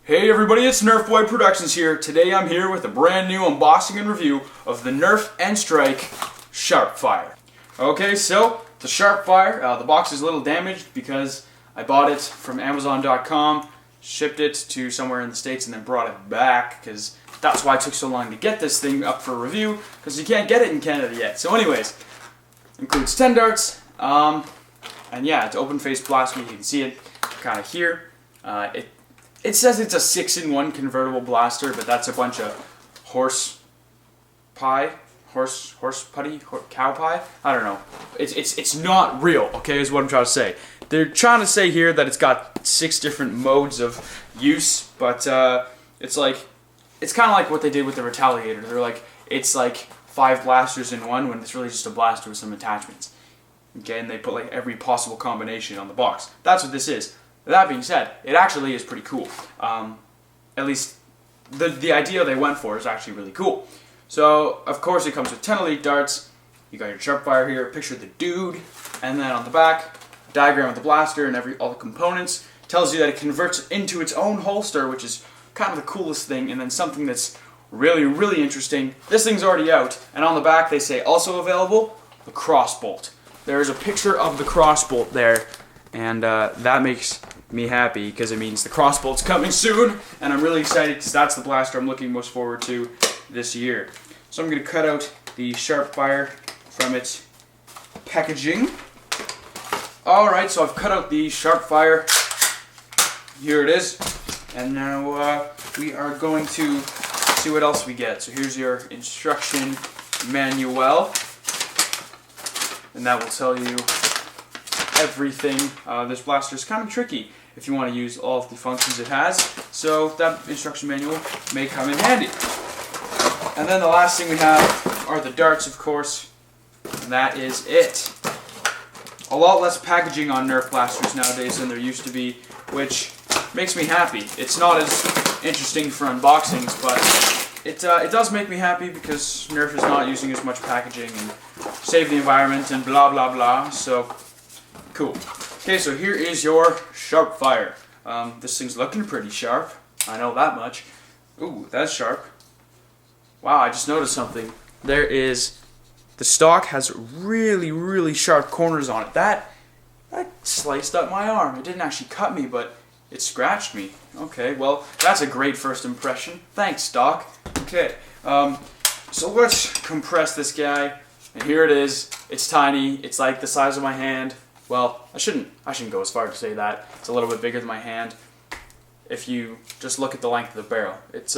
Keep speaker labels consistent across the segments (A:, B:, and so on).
A: Hey everybody, it's NERF Boy Productions here. Today I'm here with a brand new unboxing and review of the NERF N-Strike SharpFire. Okay, so the SharpFire, the box is a little damaged because I bought it from Amazon.com, shipped it to somewhere in the States, and then brought it back because that's why it took so long to get this thing up for review, because you can't get it in Canada yet. So anyways, includes 10 darts, and yeah, it's open-face blaster. You can see it kind of here. It says it's a 6-in-1 convertible blaster, but that's a bunch of horse putty, cow pie. I don't know. It's not real. Okay, is what I'm trying to say. They're trying to say here that it's got 6 different modes of use, but it's kind of like what they did with the Retaliator. They're like, it's like 5 blasters in one when it's really just a blaster with some attachments. Okay, and they put like every possible combination on the box. That's what this is. That being said, it actually is pretty cool. At least the idea they went for is actually really cool. So, of course, it comes with 10 elite darts. You got your SharpFire here, a picture of the dude, and then on the back, a diagram of the blaster and all the components. Tells you that it converts into its own holster, which is kind of the coolest thing, and then something that's really, really interesting. This thing's already out, and on the back they say also available, the crossbolt. There is a picture of the crossbolt there, and that makes me happy because it means the crossbolt's coming soon, and I'm really excited because that's the blaster I'm looking most forward to this year. So I'm going to cut out the SharpFire from its packaging. Alright, so I've cut out the SharpFire. Here it is. And now we are going to see what else we get. So here's your instruction manual, and that will tell you everything. This blaster is kind of tricky if you want to use all of the functions it has, so that instruction manual may come in handy. And then the last thing we have are the darts, of course, and that is it. A lot less packaging on Nerf blasters nowadays than there used to be, which makes me happy. It's not as interesting for unboxings, but it does make me happy because Nerf is not using as much packaging and save the environment and blah blah blah, so cool. Okay, so here is your SharpFire. This thing's looking pretty sharp. I know that much. Ooh, that's sharp. Wow, I just noticed something. The stock has really, really sharp corners on it. That sliced up my arm. It didn't actually cut me, but it scratched me. Okay, well, that's a great first impression. Thanks, stock. Okay, so let's compress this guy. And here it is. It's tiny. It's like the size of my hand. Well, I shouldn't go as far to say that. It's a little bit bigger than my hand. If you just look at the length of the barrel, it's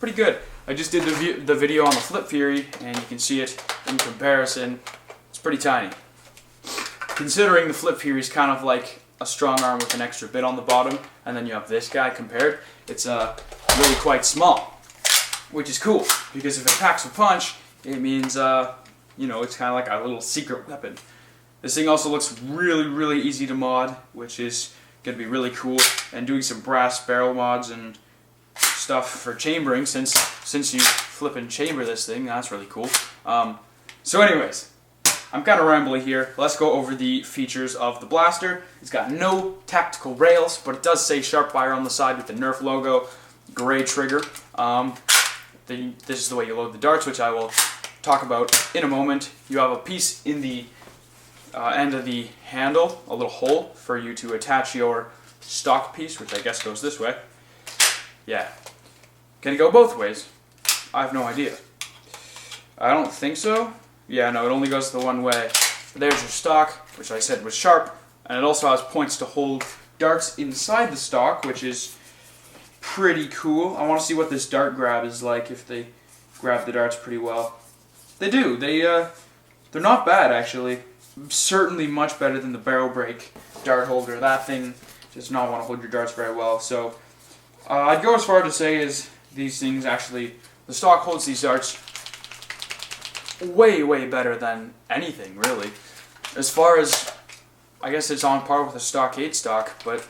A: pretty good. I just did the video on the Flip Fury, and you can see it in comparison. It's pretty tiny. Considering the Flip Fury is kind of like a strong arm with an extra bit on the bottom, and then you have this guy compared, it's really quite small, which is cool because if it packs a punch, it means you know, it's kind of like a little secret weapon. This thing also looks really, really easy to mod, which is going to be really cool. And doing some brass barrel mods and stuff for chambering, since you flip and chamber this thing, that's really cool. So anyways, I'm kind of rambly here. Let's go over the features of the blaster. It's got no tactical rails, but it does say SharpFire on the side with the NERF logo, gray trigger. This is the way you load the darts, which I will talk about in a moment. You have a piece in the end of the handle, a little hole for you to attach your stock piece, which I guess goes this way. Yeah. Can it go both ways? I have no idea. I don't think so. Yeah, no, it only goes the one way. But there's your stock, which I said was sharp, and it also has points to hold darts inside the stock, which is pretty cool. I want to see what this dart grab is like, if they grab the darts pretty well. They do. They're not bad, actually. Certainly much better than the barrel break dart holder. That thing does not want to hold your darts very well. So I'd go as far to say is these things actually, the stock holds these darts way, way better than anything, really. As far as, I guess it's on par with a stock 8 stock, but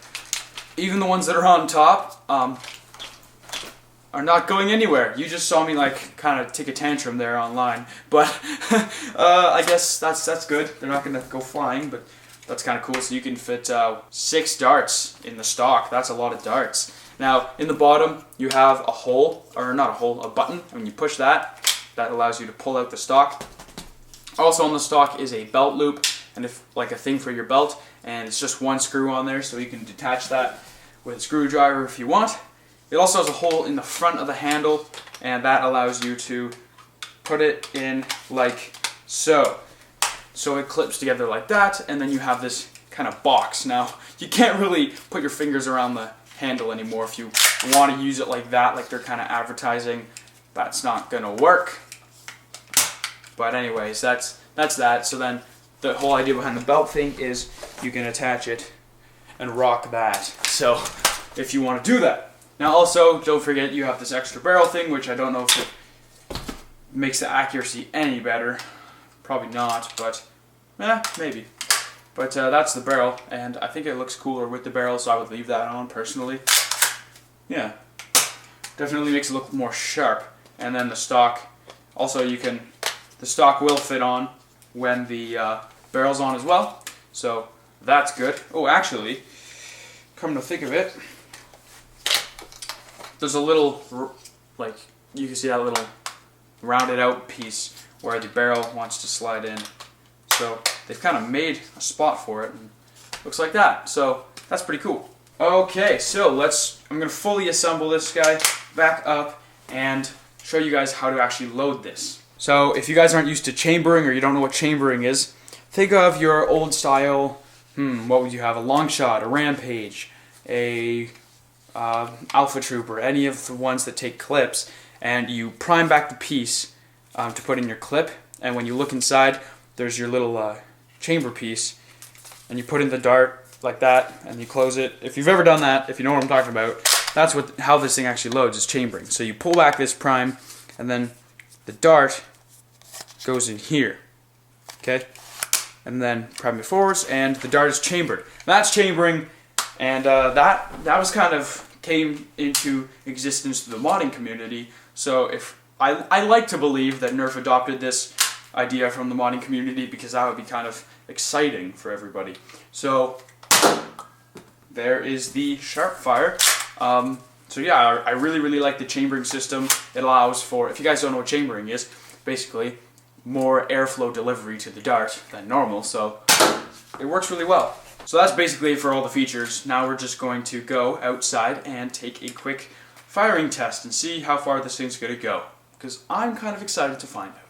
A: even the ones that are on top are not going anywhere. You just saw me like kind of take a tantrum there online, but I guess that's good. They're not going to go flying, but that's kind of cool. So you can fit 6 darts in the stock. That's a lot of darts. Now, in the bottom, you have a hole, or not a hole, a button. When you push that, that allows you to pull out the stock. Also on the stock is a belt loop, and like a thing for your belt, and it's just one screw on there, so you can detach that with a screwdriver if you want. It also has a hole in the front of the handle, and that allows you to put it in like so. So it clips together like that, and then you have this kind of box. Now, you can't really put your fingers around the handle anymore if you want to use it like that, like they're kind of advertising. That's not gonna work. But anyways, that's that. So then the whole idea behind the belt thing is you can attach it and rock that. So if you want to do that. Now also, don't forget you have this extra barrel thing, which I don't know if it makes the accuracy any better. Probably not, but maybe. But that's the barrel, and I think it looks cooler with the barrel, so I would leave that on personally. Yeah, definitely makes it look more sharp. And then the stock, also the stock will fit on when the barrel's on as well, so that's good. Oh, actually, come to think of it, there's a little, like, you can see that little rounded out piece where the barrel wants to slide in. So they've kind of made a spot for it, and looks like that. So that's pretty cool. Okay, so I'm going to fully assemble this guy back up and show you guys how to actually load this. So if you guys aren't used to chambering, or you don't know what chambering is, think of your old style, what would you have? A long shot, a rampage, a alpha trooper, any of the ones that take clips, and you prime back the piece to put in your clip, and when you look inside, there's your little chamber piece, and you put in the dart like that, and you close it. If you've ever done that, if you know what I'm talking about, that's how this thing actually loads, is chambering. So you pull back this prime, and then the dart goes in here, okay? And then prime it forwards, and the dart is chambered. That's chambering, and that was kind of came into existence through the modding community. So if I like to believe that NERF adopted this idea from the modding community, because that would be kind of exciting for everybody. So there is the SharpFire. So yeah, I really like the chambering system. It allows for, if you guys don't know what chambering is, basically more airflow delivery to the dart than normal, so it works really well. So that's basically it for all the features. Now we're just going to go outside and take a quick firing test and see how far this thing's going to go, because I'm kind of excited to find out.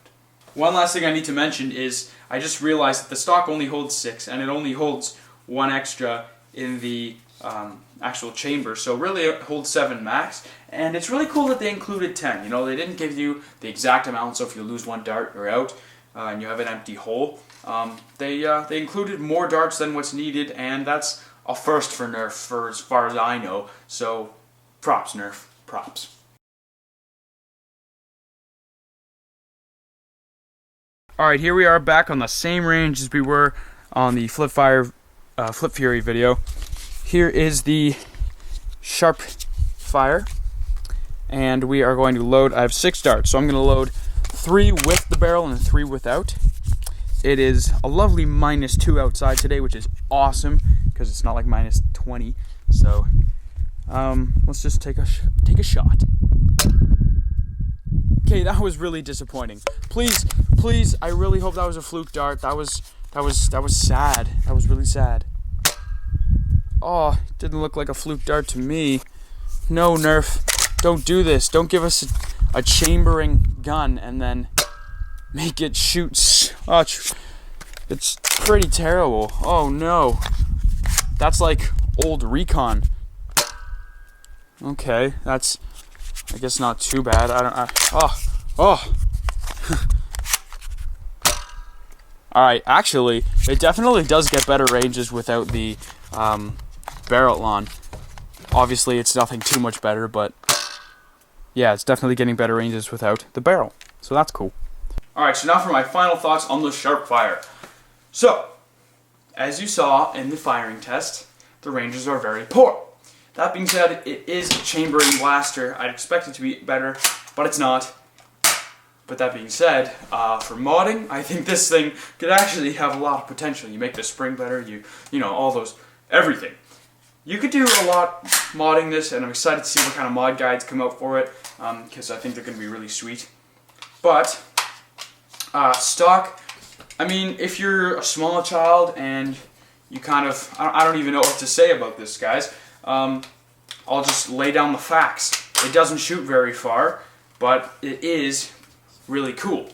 A: One last thing I need to mention is I just realized that the stock only holds 6, and it only holds 1 extra in the actual chamber, so really it holds 7 max, and it's really cool that they included 10. You know, they didn't give you the exact amount, so if you lose 1 dart, you're out, and you have an empty hole. They included more darts than what's needed, and that's a first for NERF, for as far as I know, so props, NERF, props. Alright, here we are back on the same range as we were on the Flip Fury video. Here is the SharpFire, and we are going to load. I have 6 darts, so I'm going to load 3 with the barrel and 3 without. It is a lovely -2 outside today, which is awesome because it's not like -20. So let's just take a shot. Okay, that was really disappointing. Please, I really hope that was a fluke dart. That was sad. That was really sad. Oh, it didn't look like a fluke dart to me. No, NERF, don't do this. Don't give us a chambering gun and then make it shoot such. It's pretty terrible. Oh no, that's like old recon. Okay, that's, I guess, not too bad. Alright, actually, it definitely does get better ranges without the barrel on. Obviously, it's nothing too much better, but yeah, it's definitely getting better ranges without the barrel. So that's cool. Alright, so now for my final thoughts on the SharpFire. So, as you saw in the firing test, the ranges are very poor. That being said, it is a chambering blaster. I'd expect it to be better, but it's not. But that being said, for modding, I think this thing could actually have a lot of potential. You make the spring better, you know, all those, everything. you could do a lot modding this, and I'm excited to see what kind of mod guides come out for it, because I think they're going to be really sweet. But, stock, I mean, if you're a small child and you kind of, I don't even know what to say about this, guys. I'll just lay down the facts. It doesn't shoot very far, but it is really cool.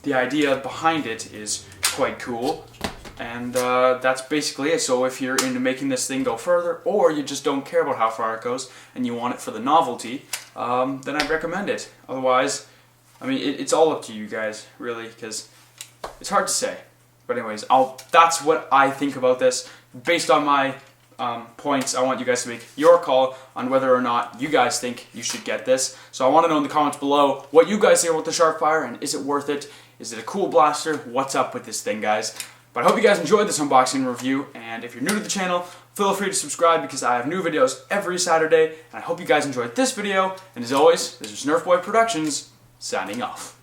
A: The idea behind it is quite cool, and that's basically it. So if you're into making this thing go further, or you just don't care about how far it goes and you want it for the novelty, then I'd recommend it. Otherwise, I mean, it's all up to you guys, really, because it's hard to say. But anyways, that's what I think about this. Based on my points, I want you guys to make your call on whether or not you guys think you should get this. So I want to know in the comments below what you guys think about the SharpFire, and is it worth it? Is it a cool blaster? What's up with this thing, guys? But I hope you guys enjoyed this unboxing review, and if you're new to the channel, feel free to subscribe because I have new videos every Saturday, and I hope you guys enjoyed this video, and as always, this is NerfBoy Productions, signing off.